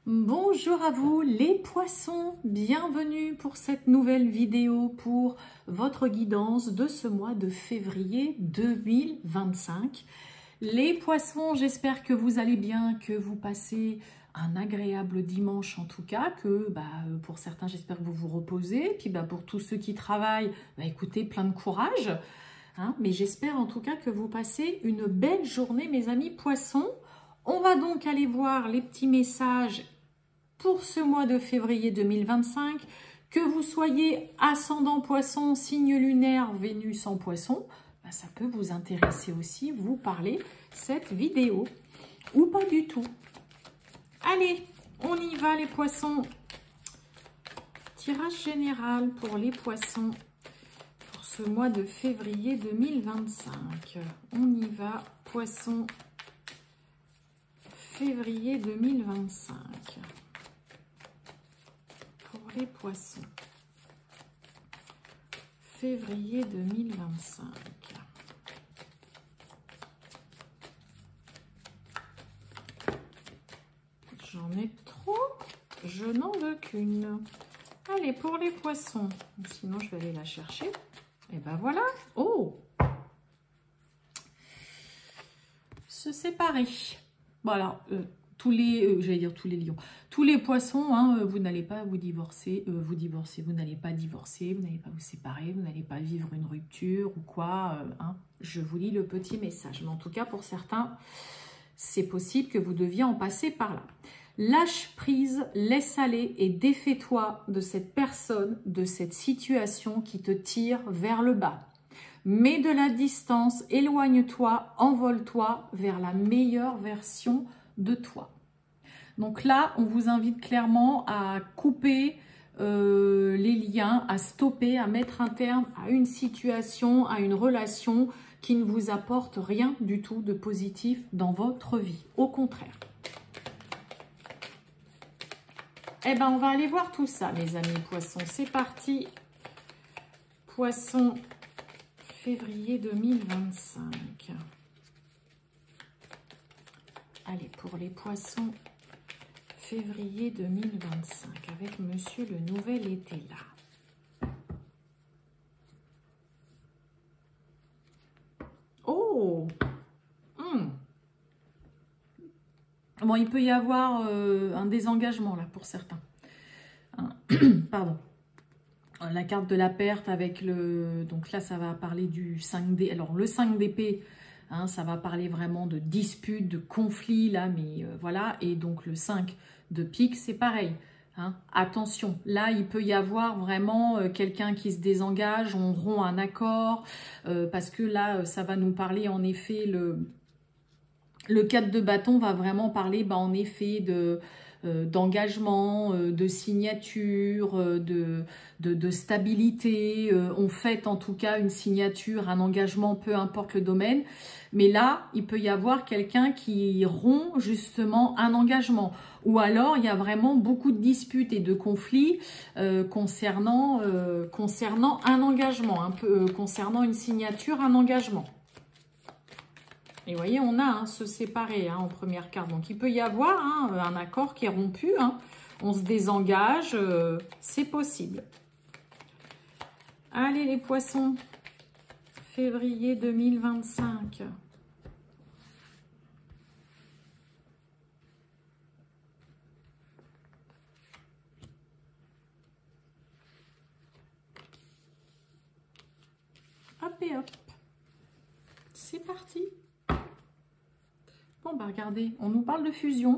Bonjour à vous les poissons, bienvenue pour cette nouvelle vidéo pour votre guidance de ce mois de février 2025. Les poissons, j'espère que vous allez bien, que vous passez un agréable dimanche en tout cas, que pour certains j'espère que vous vous reposez, puis pour tous ceux qui travaillent, écoutez, plein de courage, hein, mais j'espère en tout cas que vous passez une belle journée mes amis poissons. On va donc aller voir les petits messages pour ce mois de février 2025, que vous soyez ascendant poisson, signe lunaire, Vénus en poisson, ça peut vous intéresser aussi, vous parler cette vidéo, ou pas du tout. Allez, on y va les poissons. Tirage général pour les poissons pour ce mois de février 2025. On y va, poissons, février 2025. Les poissons, février 2025. J'en ai trop, je n'en veux qu'une. Allez, pour les poissons, sinon je vais aller la chercher. Et ben voilà, oh, se séparer. Voilà. Tous les, j'allais dire tous les lions, tous les poissons, hein, vous n'allez pas vous divorcer, vous n'allez pas divorcer, vous n'allez pas vous séparer, vous n'allez pas vivre une rupture ou quoi, hein. Je vous lis le petit message, mais en tout cas pour certains, c'est possible que vous deviez en passer par là. Lâche prise, laisse aller et défais-toi de cette personne, de cette situation qui te tire vers le bas. Mets de la distance, éloigne-toi, envole-toi vers la meilleure version de toi. Donc là, on vous invite clairement à couper les liens, à stopper, à mettre un terme à une situation, à une relation qui ne vous apporte rien du tout de positif dans votre vie. Au contraire. Eh bien, on va aller voir tout ça, mes amis poissons. C'est parti. Poissons, février 2025. Allez, pour les poissons, février 2025, avec Monsieur le Nouvel Été là. Oh, Bon, il peut y avoir un désengagement là pour certains. Pardon. La carte de la perte avec le... Donc là, ça va parler du 5D. Alors, le 5 d'épée... Hein, ça va parler vraiment de disputes, de conflits, là, mais voilà. Et donc, le 5 de pique, c'est pareil. Hein. Attention, là, il peut y avoir vraiment quelqu'un qui se désengage, on rompt un accord, parce que là, ça va nous parler, en effet, le 4 de bâton va vraiment parler, en effet, d'engagement, de signature, de stabilité. On fait en tout cas une signature, un engagement, peu importe le domaine. Mais là, il peut y avoir quelqu'un qui rompt justement un engagement. Ou alors, il y a vraiment beaucoup de disputes et de conflits concernant un engagement, concernant une signature, un engagement. Et vous voyez, on a se séparer en première carte. Donc, il peut y avoir un accord qui est rompu. On se désengage. C'est possible. Allez, les poissons. Février 2025. Hop et hop. C'est parti. Bon, regardez, on nous parle de fusion.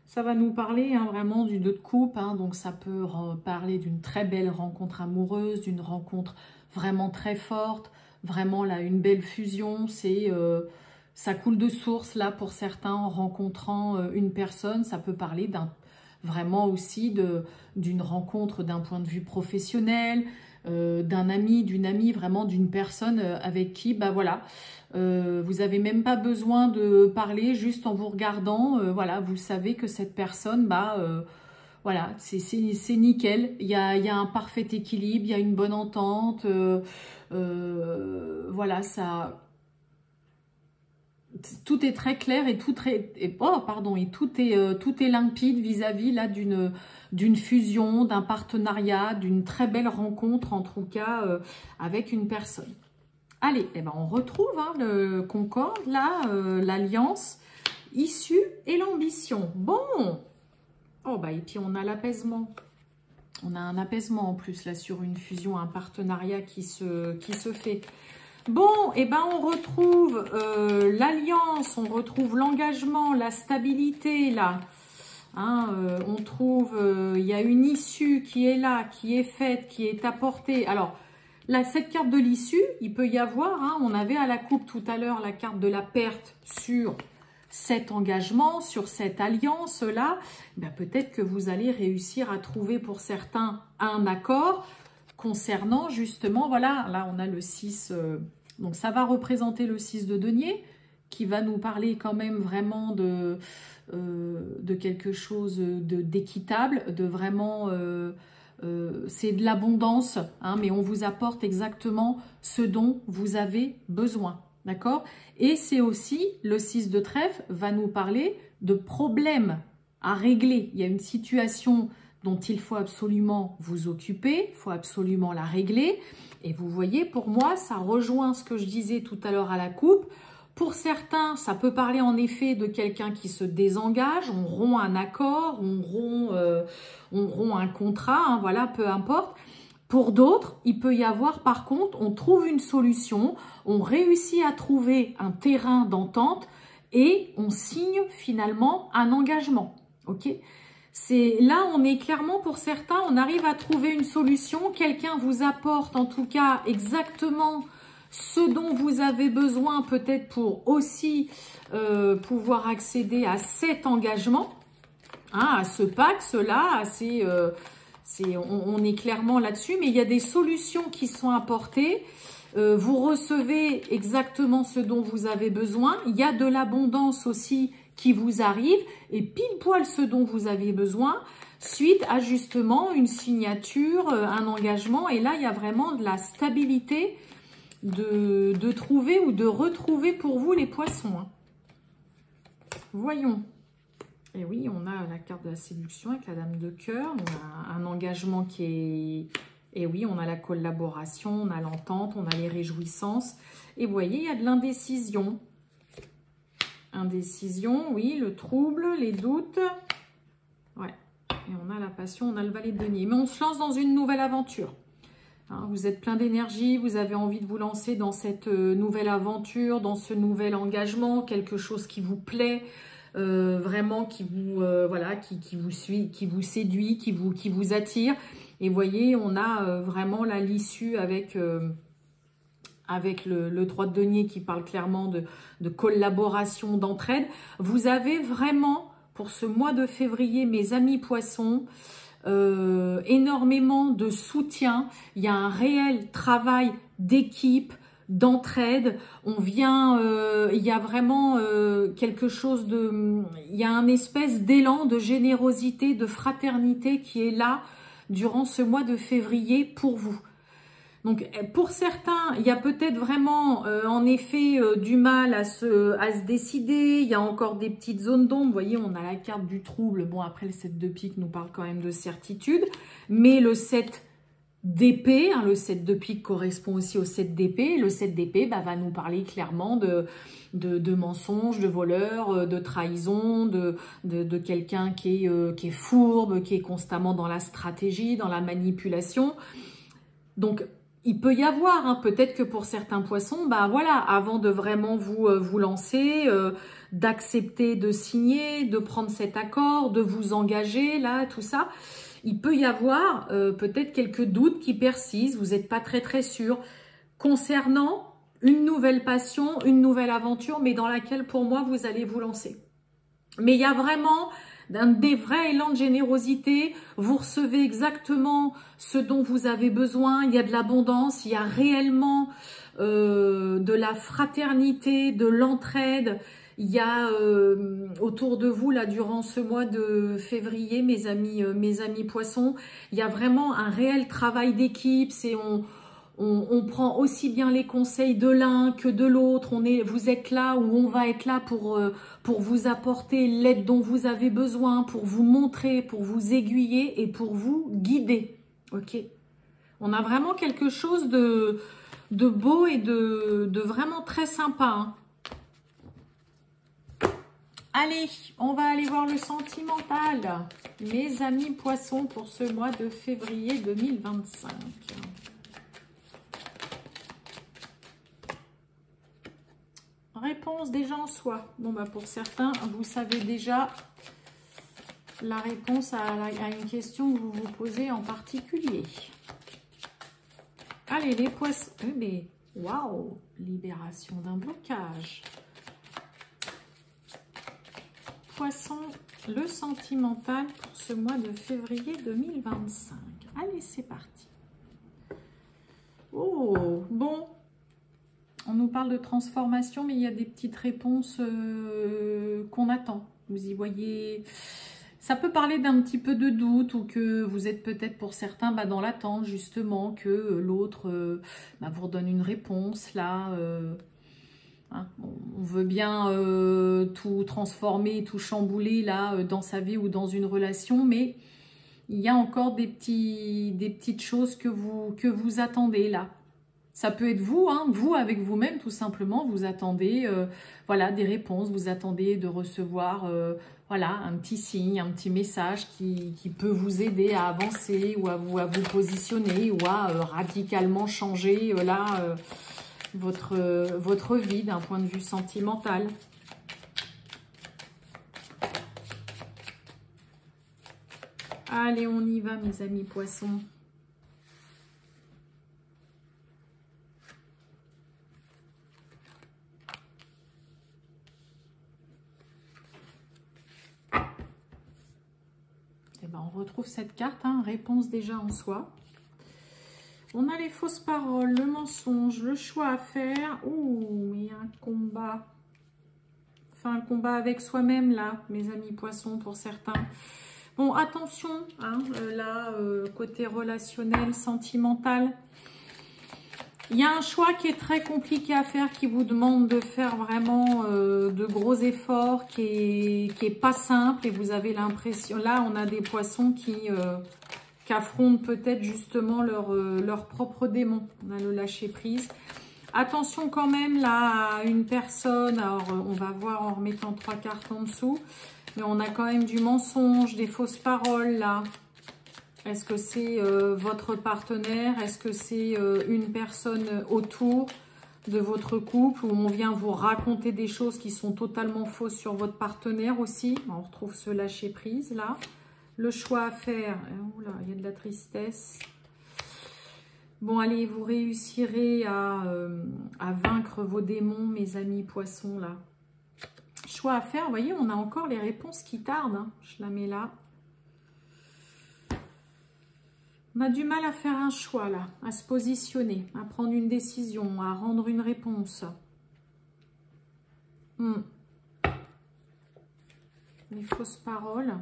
Ça va nous parler vraiment du 2 de coupe. Donc, ça peut parler d'une très belle rencontre amoureuse, d'une rencontre vraiment très forte. Vraiment, là, une belle fusion. Ça coule de source, là, pour certains, en rencontrant une personne. Ça peut parler vraiment aussi d'une rencontre d'un point de vue professionnel, d'un ami, d'une amie, vraiment d'une personne avec qui, voilà, vous n'avez même pas besoin de parler, juste en vous regardant, voilà, vous savez que cette personne, voilà, c'est nickel, il y a un parfait équilibre, il y a une bonne entente, voilà, tout est très clair et tout est limpide vis-à-vis là d'une fusion, d'un partenariat, d'une très belle rencontre en tout cas avec une personne. Allez, eh ben on retrouve hein, le concorde là, l'alliance, issue et l'ambition. Bon, oh bah et puis on a l'apaisement. On a un apaisement en plus là sur une fusion, un partenariat qui se fait. Bon, et ben on retrouve l'alliance, on retrouve l'engagement, la stabilité là. Hein, on trouve, il y a une issue qui est là, qui est faite, qui est apportée. Alors, là, cette carte de l'issue, il peut y avoir, hein, on avait à la coupe tout à l'heure la carte de la perte sur cet engagement, sur cette alliance-là. Ben, peut-être que vous allez réussir à trouver pour certains un accord concernant justement, voilà, là on a le 6, donc ça va représenter le 6 de denier, qui va nous parler quand même vraiment de quelque chose d'équitable, de vraiment, c'est de l'abondance, hein, mais on vous apporte exactement ce dont vous avez besoin, d'accord? Et c'est aussi, le 6 de trèfle va nous parler de problèmes à régler. Il y a une situation dont il faut absolument vous occuper, il faut absolument la régler. Et vous voyez, pour moi, ça rejoint ce que je disais tout à l'heure à la coupe. Pour certains, ça peut parler en effet de quelqu'un qui se désengage, on rompt un accord, on rompt un contrat, hein, voilà, peu importe. Pour d'autres, il peut y avoir, par contre, on trouve une solution, on réussit à trouver un terrain d'entente et on signe finalement un engagement, ok ? Là, on est clairement, pour certains, on arrive à trouver une solution, quelqu'un vous apporte en tout cas exactement ce dont vous avez besoin peut-être pour aussi pouvoir accéder à cet engagement, hein, à ce pacte, cela, on est clairement là-dessus, mais il y a des solutions qui sont apportées. Vous recevez exactement ce dont vous avez besoin. Il y a de l'abondance aussi qui vous arrive et pile poil ce dont vous avez besoin suite à justement une signature, un engagement. Et là, il y a vraiment de la stabilité de trouver ou de retrouver pour vous les poissons. Hein. Voyons. Et oui, on a la carte de la séduction avec la dame de cœur. On a un engagement qui est... Et oui, on a la collaboration, on a l'entente, on a les réjouissances. Et vous voyez, il y a de l'indécision. Indécision, oui, le trouble, les doutes. Ouais. Et on a la passion, on a le valet de denier. Mais on se lance dans une nouvelle aventure. Hein, vous êtes plein d'énergie, vous avez envie de vous lancer dans cette nouvelle aventure, dans ce nouvel engagement, quelque chose qui vous plaît, vraiment qui vous voilà, qui vous suit, qui vous séduit, qui vous attire. Et vous voyez, on a vraiment là l'issue avec le 3 de denier qui parle clairement de collaboration, d'entraide. Vous avez vraiment, pour ce mois de février, mes amis poissons, énormément de soutien. Il y a un réel travail d'équipe, d'entraide. On vient, il y a vraiment quelque chose de... Il y a un espèce d'élan de générosité, de fraternité qui est là durant ce mois de février pour vous. Donc, pour certains, il y a peut-être vraiment, en effet, du mal à se décider. Il y a encore des petites zones d'ombre. Vous voyez, on a la carte du trouble. Bon, après, le 7 de pique nous parle quand même de certitude. Mais le 7 d'épée, hein, le 7 de pique correspond aussi au 7 d'épée. Le 7 d'épée va nous parler clairement de mensonges, de voleurs, de trahison, de quelqu'un qui est fourbe, qui est constamment dans la stratégie, dans la manipulation. Donc, il peut y avoir, hein, peut-être que pour certains poissons, voilà, avant de vraiment vous lancer, d'accepter de signer, de prendre cet accord, de vous engager, là, tout ça, il peut y avoir peut-être quelques doutes qui persistent, vous n'êtes pas très sûr, concernant une nouvelle passion, une nouvelle aventure, mais dans laquelle, pour moi, vous allez vous lancer. Mais il y a vraiment... des vrais élans de générosité, vous recevez exactement ce dont vous avez besoin, il y a de l'abondance, il y a réellement de la fraternité, de l'entraide, il y a autour de vous, là, durant ce mois de février, mes amis poissons, il y a vraiment un réel travail d'équipe, On prend aussi bien les conseils de l'un que de l'autre. Vous êtes là ou on va être là pour vous apporter l'aide dont vous avez besoin, pour vous montrer, pour vous aiguiller et pour vous guider. Ok. On a vraiment quelque chose de beau et de vraiment très sympa. Hein. Allez, on va aller voir le sentimental. Mes amis poissons pour ce mois de février 2025. Réponse déjà en soi. Bon, bah pour certains, vous savez déjà la réponse à une question que vous vous posez en particulier. Allez, les poissons. Mais waouh! Libération d'un blocage. Poisson, le sentimental pour ce mois de février 2025. Allez, c'est parti. Oh, bon. On nous parle de transformation, mais il y a des petites réponses qu'on attend. Vous y voyez... Ça peut parler d'un petit peu de doute ou que vous êtes peut-être pour certains dans l'attente, justement, que l'autre vous redonne une réponse. Là, hein, on veut bien tout transformer, tout chambouler là, dans sa vie ou dans une relation, mais il y a encore des petites choses que vous attendez là. Ça peut être vous, hein, vous avec vous-même tout simplement, vous attendez voilà, des réponses, vous attendez de recevoir voilà, un petit signe, un petit message qui peut vous aider à avancer ou à vous positionner ou à radicalement changer là votre vie d'un point de vue sentimental. Allez, on y va mes amis poissons. On retrouve cette carte, hein, réponse déjà en soi. On a les fausses paroles, le mensonge, le choix à faire. Ouh, il y a un combat. Enfin, un combat avec soi-même là, mes amis poissons pour certains. Bon, attention, hein, là, côté relationnel, sentimental. Il y a un choix qui est très compliqué à faire, qui vous demande de faire vraiment de gros efforts, qui est pas simple. Et vous avez l'impression... Là, on a des poissons qui affrontent peut-être justement leur propre démon. On a le lâcher-prise. Attention quand même là à une personne. Alors, on va voir en remettant 3 cartes en dessous. Mais on a quand même du mensonge, des fausses paroles là. Est-ce que c'est votre partenaire? Est-ce que c'est une personne autour de votre couple où on vient vous raconter des choses qui sont totalement fausses sur votre partenaire aussi? On retrouve ce lâcher prise là. Le choix à faire. Oula, il y a de la tristesse. Bon, allez, vous réussirez à vaincre vos démons, mes amis poissons là. Choix à faire. Vous voyez, on a encore les réponses qui tardent. Hein. Je la mets là. On a du mal à faire un choix là, à se positionner, à prendre une décision, à rendre une réponse. Les fausses paroles.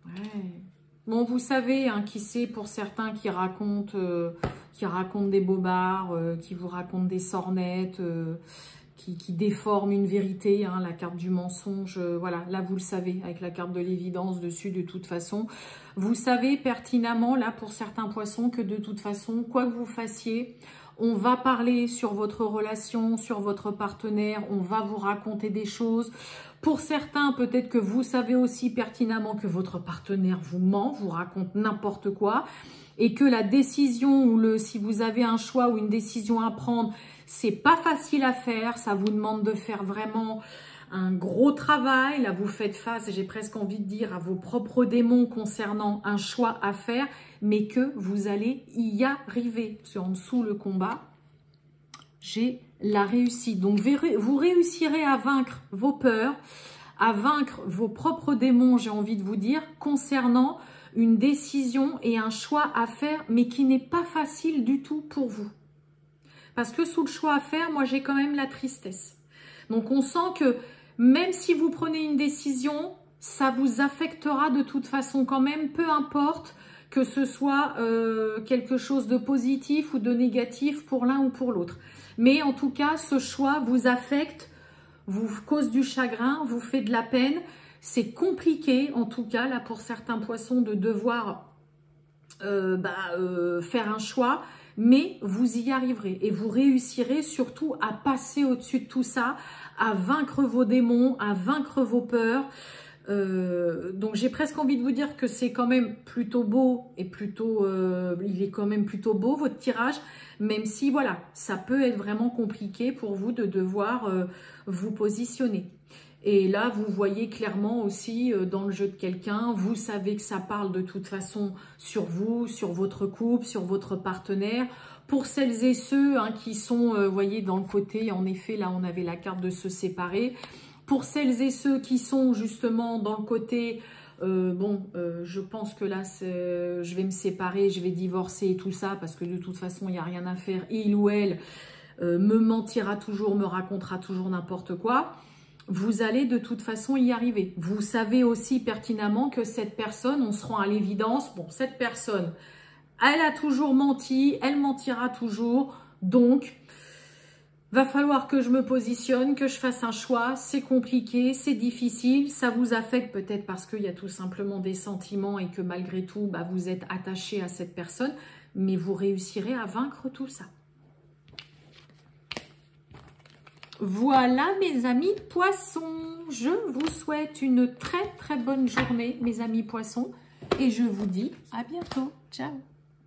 Ouais. Bon, vous savez, hein, qui c'est pour certains qui racontent des bobards, qui vous racontent des sornettes, qui déforment une vérité, hein, la carte du mensonge, voilà, là vous le savez, avec la carte de l'évidence dessus de toute façon. Vous savez pertinemment, là pour certains poissons, que de toute façon, quoi que vous fassiez, on va parler sur votre relation, sur votre partenaire, on va vous raconter des choses. Pour certains, peut-être que vous savez aussi pertinemment que votre partenaire vous ment, vous raconte n'importe quoi, et que la décision, ou si vous avez un choix ou une décision à prendre, c'est pas facile à faire, ça vous demande de faire vraiment un gros travail. Là, vous faites face, j'ai presque envie de dire, à vos propres démons concernant un choix à faire, mais que vous allez y arriver. Parce qu'en dessous, le combat, j'ai la réussite. Donc, vous réussirez à vaincre vos peurs, à vaincre vos propres démons, j'ai envie de vous dire, concernant une décision et un choix à faire, mais qui n'est pas facile du tout pour vous. Parce que sous le choix à faire, moi, j'ai quand même la tristesse. Donc, on sent que même si vous prenez une décision, ça vous affectera de toute façon quand même, peu importe que ce soit quelque chose de positif ou de négatif pour l'un ou pour l'autre. Mais en tout cas, ce choix vous affecte, vous cause du chagrin, vous fait de la peine. C'est compliqué, en tout cas, là, pour certains poissons, de devoir faire un choix. Mais vous y arriverez et vous réussirez surtout à passer au-dessus de tout ça, à vaincre vos démons, à vaincre vos peurs. Donc j'ai presque envie de vous dire que c'est quand même plutôt beau et plutôt, il est quand même plutôt beau votre tirage, même si voilà, ça peut être vraiment compliqué pour vous de devoir vous positionner. Et là, vous voyez clairement aussi dans le jeu de quelqu'un, vous savez que ça parle de toute façon sur vous, sur votre couple, sur votre partenaire. Pour celles et ceux qui sont, vous voyez, dans le côté, en effet, là, on avait la carte de se séparer. Pour celles et ceux qui sont justement dans le côté, je pense que là, je vais me séparer, je vais divorcer et tout ça, parce que de toute façon, il n'y a rien à faire. Il ou elle me mentira toujours, me racontera toujours n'importe quoi. Vous allez de toute façon y arriver. Vous savez aussi pertinemment que cette personne, on se rend à l'évidence, bon, cette personne, elle a toujours menti, elle mentira toujours, donc va falloir que je me positionne, que je fasse un choix, c'est compliqué, c'est difficile, ça vous affecte peut-être parce qu'il y a tout simplement des sentiments et que malgré tout, vous êtes attaché à cette personne, mais vous réussirez à vaincre tout ça. Voilà mes amis poissons, je vous souhaite une très très bonne journée mes amis poissons et je vous dis à bientôt, ciao.